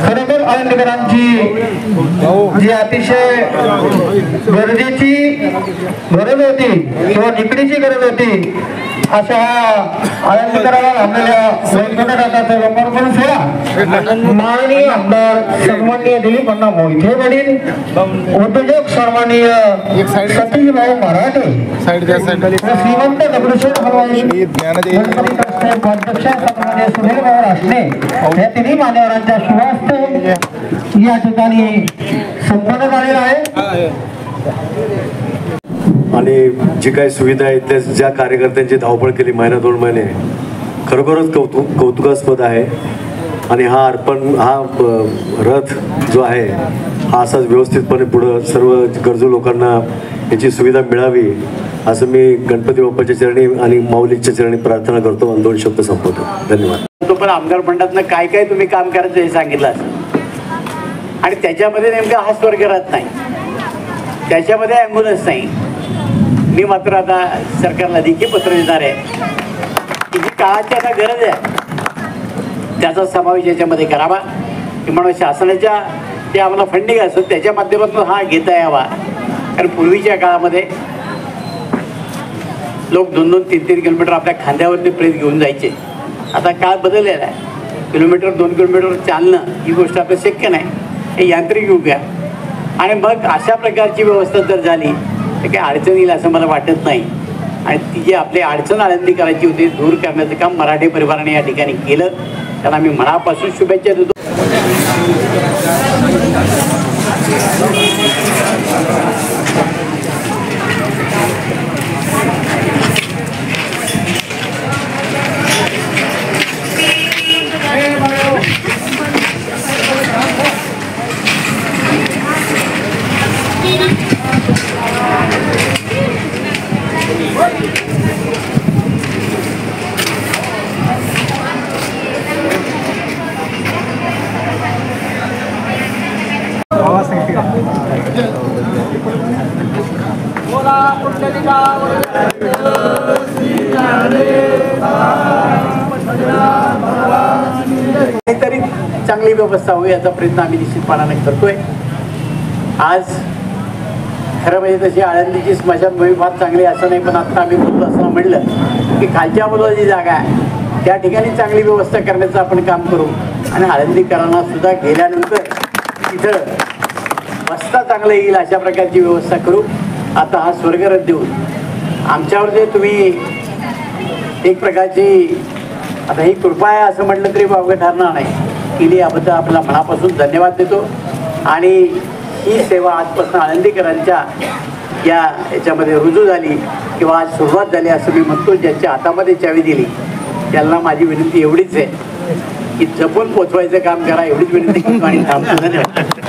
खरोखर आळंदीकरांची जी अतिशय गरजेची गरज होती किंवा निकडीची गरज होती अशा आळंदीकराला लाभलेल्या व्यंकटनाथाचं लोकार्पण सोहळा माननीय आमदार सन्माननीय दिलीप अण्णा मोहिते वडील उद्योजक सन्माननीय सतीश भाऊ मराठे श्रीमंत दगडूशेठ हलवाई अध्यक्ष सन्माननीय सुनील भाऊ रासने या तिन्ही मान्यवरांच्या शुभास्ते या ठिकाणी संपन्न झालेला आहे आणि जी काही सुविधा आहे त्या ज्या कार्यकर्त्यांची धावपळ केली महिना 2 महिने खरोखरच कौतुकास्पद आहे आणि हा रथ जो आहे हा असाच व्यवस्थितपणे पुढं सर्व गरजू लोकांना याची सुविधा मिळावी असं मी गणपती बाप्पाच्या चरणी आणि माऊलीच्या चरणी प्रार्थना करतो आणि 2 शब्द संपवतो. धन्यवाद. तो पण आमदार मंडळातनं काय काय तुम्ही काम करायचं हे सांगितलं असं आणि त्याच्यामध्ये नेमका हा स्वर्गरथ नाही, त्याच्यामध्ये ॲम्ब्युलन्स नाही. मी मात्र आता सरकारला लेखी पत्र देणार आहे की जी काळाची आता गरज आहे त्याचा समावेश याच्यामध्ये करावा किंवा शासनाच्या जे आम्हाला फंडिंग असतं त्याच्या माध्यमातून हा घेता यावा. कारण पूर्वीच्या काळामध्ये लोक 2-3 किलोमीटर आपल्या खांद्यावरती प्रेत घेऊन जायचे. आता काळ बदललेला आहे. 2 किलोमीटर चालणं ही गोष्ट आपलं शक्य नाही. हे यांत्रिक युग आहे आणि मग अशा प्रकारची व्यवस्था जर झाली तर काही अडचण येईल असं मला वाटत नाही. आणि ती जी आपली अडचण आळंदी करायची होती दूर करण्याचं काम मराठे परिवाराने या ठिकाणी केलं. त्यांना मी मनापासून शुभेच्छा देतो. काहीतरी चांगली व्यवस्था होईल याचा प्रयत्न आम्ही निश्चितपणाने करतोय. आज खरं म्हणजे तशी आळंदीची स्मशानभूमी फार चांगली असं नाही, पण आता आम्ही बोलतो असं म्हणलं की खालच्या बाजूला जी जागा आहे त्या ठिकाणी चांगली व्यवस्था करण्याचं आपण काम करू आणि आळंदीकरांना सुद्धा गेल्यानंतर तिथं बसता चांगलं येईल अशा प्रकारची व्यवस्था करू. आता हा स्वर्गरथ देऊन आमच्यावर जे तुम्ही एक प्रकारची आता ही कृपा आहे असं म्हटलं तरी वावगं ठरणार नाही. केली याबद्दल आपला मनापासून धन्यवाद देतो आणि ही सेवा आजपासून आळंदीकरांच्या याच्यामध्ये रुजू झाली किंवा आज सुरुवात झाली असं मी म्हणतो. ज्यांच्या हातामध्ये चावी दिली त्यांना माझी विनंती एवढीच आहे की जपून पोचवायचं काम करा, एवढीच विनंती करतो आणि थांबतो. धन्यवाद.